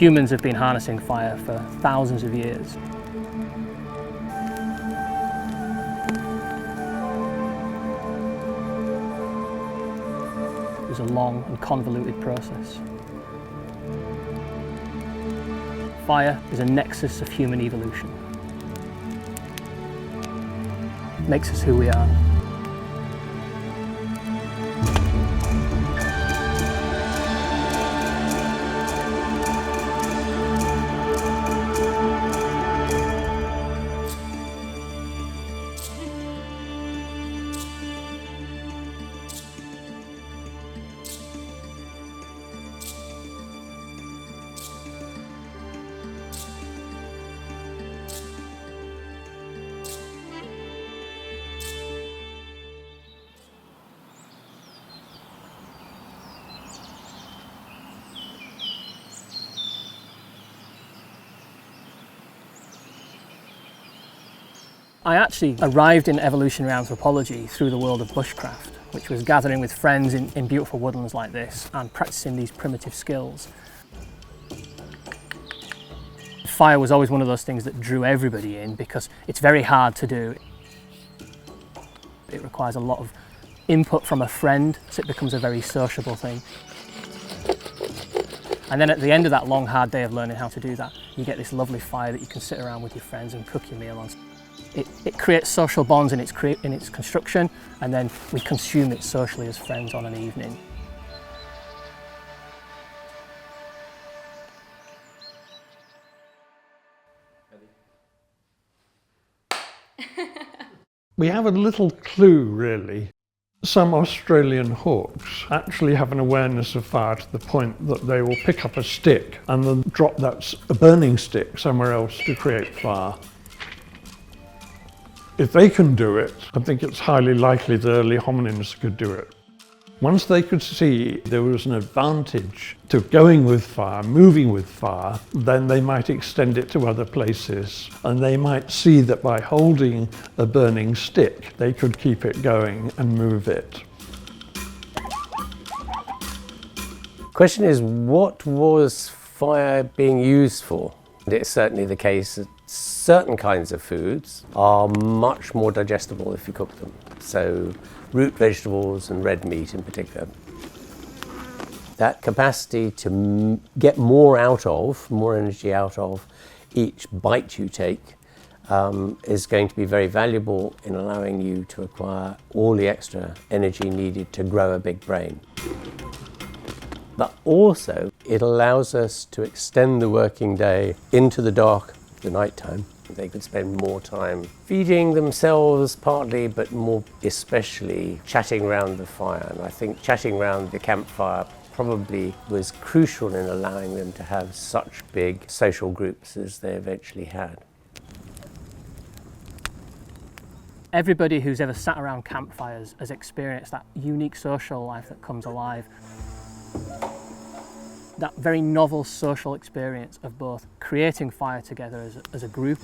Humans have been harnessing fire for thousands of years. It was a long and convoluted process. Fire is a nexus of human evolution. It makes us who we are. I actually arrived in evolutionary anthropology through the world of bushcraft, which was gathering with friends in beautiful woodlands like this and practicing these primitive skills. Fire was always one of those things that drew everybody in because it's very hard to do. It requires a lot of input from a friend, so it becomes a very sociable thing. And then at the end of that long, hard day of learning how to do that, you get this lovely fire that you can sit around with your friends and cook your meal on. It creates social bonds in its construction, and then we consume it socially as friends on an evening. We have a little clue, really. Some Australian hawks actually have an awareness of fire to the point that they will pick up a stick and then drop a burning stick somewhere else to create fire. If they can do it, I think it's highly likely the early hominins could do it. Once they could see there was an advantage to going with fire, moving with fire, then they might extend it to other places. And they might see that by holding a burning stick, they could keep it going and move it. The question is, what was fire being used for? And it's certainly the case that certain kinds of foods are much more digestible if you cook them. So root vegetables and red meat in particular. That capacity to get more energy out of each bite you take is going to be very valuable in allowing you to acquire all the extra energy needed to grow a big brain. But also, it allows us to extend the working day into the dark, the night time. They could spend more time feeding themselves partly, but more especially chatting around the fire. And I think chatting around the campfire probably was crucial in allowing them to have such big social groups as they eventually had. Everybody who's ever sat around campfires has experienced that unique social life that comes alive. That very novel social experience of both creating fire together as a group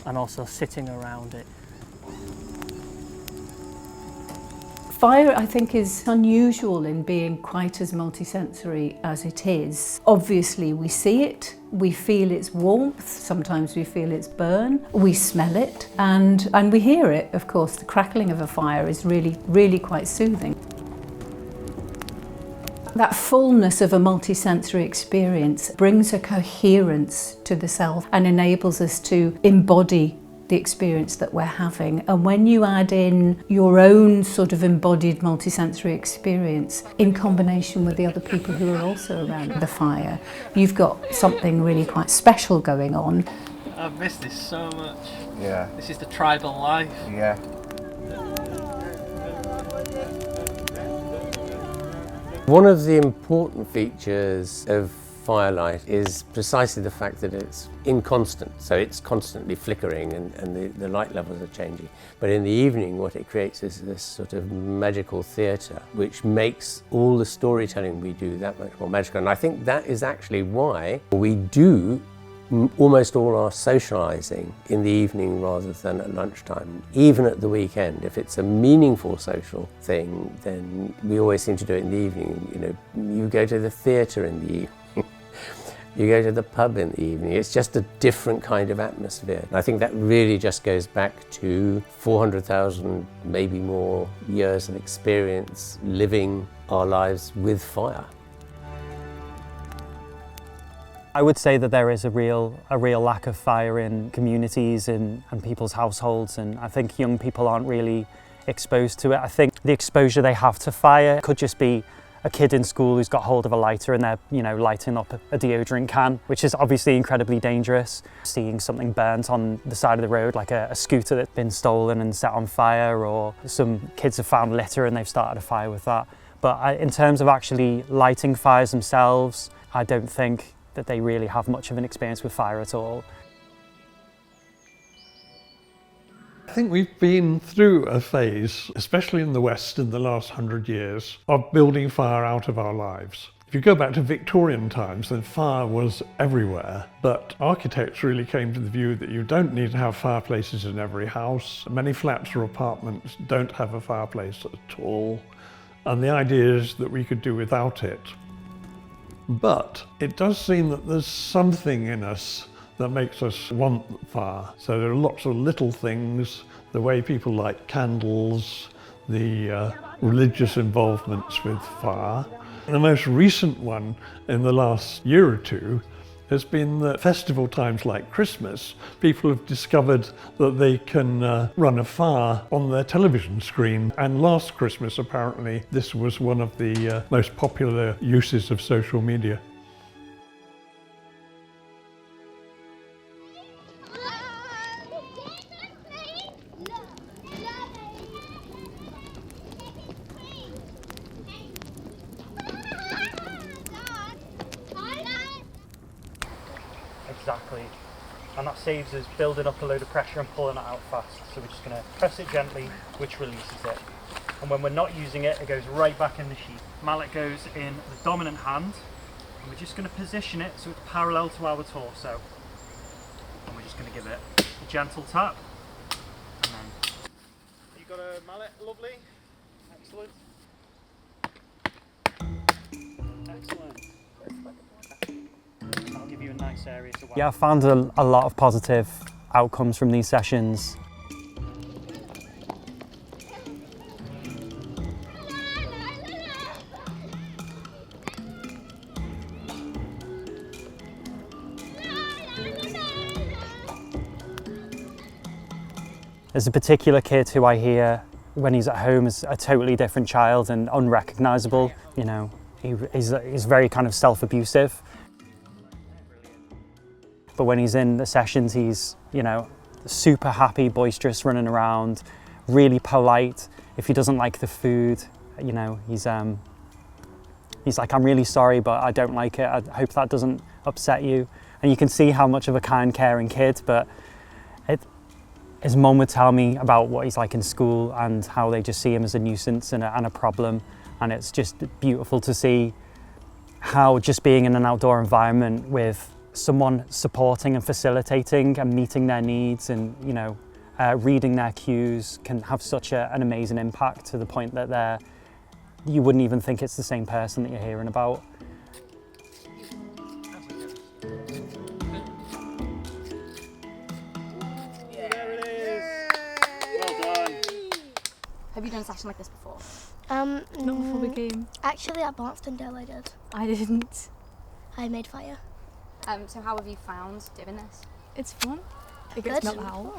and also sitting around it. Fire, I think, is unusual in being quite as multisensory as it is. Obviously, we see it, we feel its warmth, sometimes we feel its burn, we smell it, and we hear it, of course. The crackling of a fire is really, really quite soothing. That fullness of a multisensory experience brings a coherence to the self and enables us to embody the experience that we're having. And when you add in your own sort of embodied multisensory experience in combination with the other people who are also around the fire, you've got something really quite special going on. I've missed this so much. Yeah. This is the tribal life. Yeah. One of the important features of firelight is precisely the fact that it's inconstant, so it's constantly flickering and the light levels are changing. But in the evening what it creates is this sort of magical theatre which makes all the storytelling we do that much more magical. And I think that is actually why we do almost all our socialising in the evening rather than at lunchtime. Even at the weekend, if it's a meaningful social thing, then we always seem to do it in the evening. You know, you go to the theatre in the evening. You go to the pub in the evening, it's just a different kind of atmosphere. I think that really just goes back to 400,000, maybe more, years of experience living our lives with fire. I would say that there is a real lack of fire in communities and people's households, and I think young people aren't really exposed to it. I think the exposure they have to fire could just be a kid in school who's got hold of a lighter and they're, lighting up a deodorant can, which is obviously incredibly dangerous. Seeing something burnt on the side of the road, like a scooter that's been stolen and set on fire, or some kids have found litter and they've started a fire with that. But in terms of actually lighting fires themselves, I don't think that they really have much of an experience with fire at all. I think we've been through a phase, especially in the West in the last 100 years, of building fire out of our lives. If you go back to Victorian times, then fire was everywhere, but architects really came to the view that you don't need to have fireplaces in every house. Many flats or apartments don't have a fireplace at all, and the idea is that we could do without it. But it does seem that there's something in us that makes us want fire. So there are lots of little things, the way people light candles, the religious involvements with fire. The most recent one in the last year or two has been that festival times like Christmas, people have discovered that they can run a fire on their television screen. And last Christmas, apparently, this was one of the most popular uses of social media. Exactly, and that saves us building up a load of pressure and pulling it out fast. So we're just going to press it gently, which releases it. And when we're not using it, it goes right back in the sheath. Mallet goes in the dominant hand, and we're just going to position it so it's parallel to our torso. And we're just going to give it a gentle tap. And then you got a mallet, lovely, excellent. Excellent. That'll give you a nice area to work. Yeah, I've found a lot of positive outcomes from these sessions. There's a particular kid who I hear when he's at home is a totally different child and unrecognisable. He's very kind of self-abusive. But when he's in the sessions, he's, super happy, boisterous, running around, really polite. If he doesn't like the food, he's like, I'm really sorry, but I don't like it. I hope that doesn't upset you. And you can see how much of a kind, caring kid, but his mum would tell me about what he's like in school and how they just see him as a nuisance and a problem. And it's just beautiful to see how just being in an outdoor environment with someone supporting and facilitating and meeting their needs and, reading their cues can have such an amazing impact, to the point that you wouldn't even think it's the same person that you're hearing about. Have you done a session like this before? Not before we came. Actually, at Barnstondale I did. I didn't. I made fire. So how have you found doing this? It's fun. It gets gets melt out.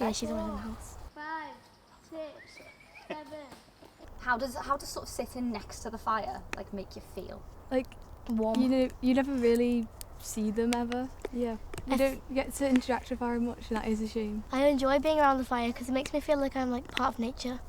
Yeah, she's always in the house. 5, 6, 7. How does sort of sitting next to the fire make you feel? Like Warm. You never really see them ever. Yeah. You don't get to interact with fire much, and that is a shame. I enjoy being around the fire because it makes me feel like I'm part of nature.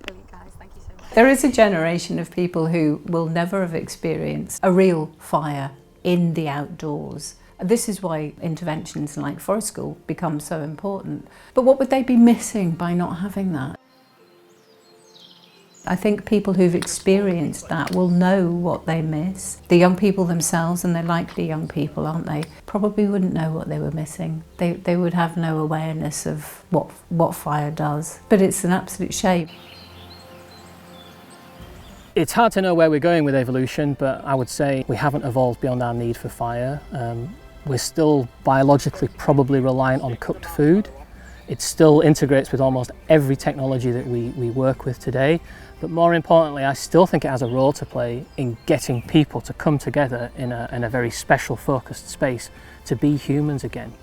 Brilliant, guys. Thank you so much. There is a generation of people who will never have experienced a real fire in the outdoors. This is why interventions like Forest School become so important. But what would they be missing by not having that? I think people who've experienced that will know what they miss. The young people themselves, and they're likely young people, aren't they, probably wouldn't know what they were missing. They would have no awareness of what fire does. But it's an absolute shame. It's hard to know where we're going with evolution, but I would say we haven't evolved beyond our need for fire. We're still biologically probably reliant on cooked food. It still integrates with almost every technology that we work with today. But more importantly, I still think it has a role to play in getting people to come together in a very special, focused space to be humans again.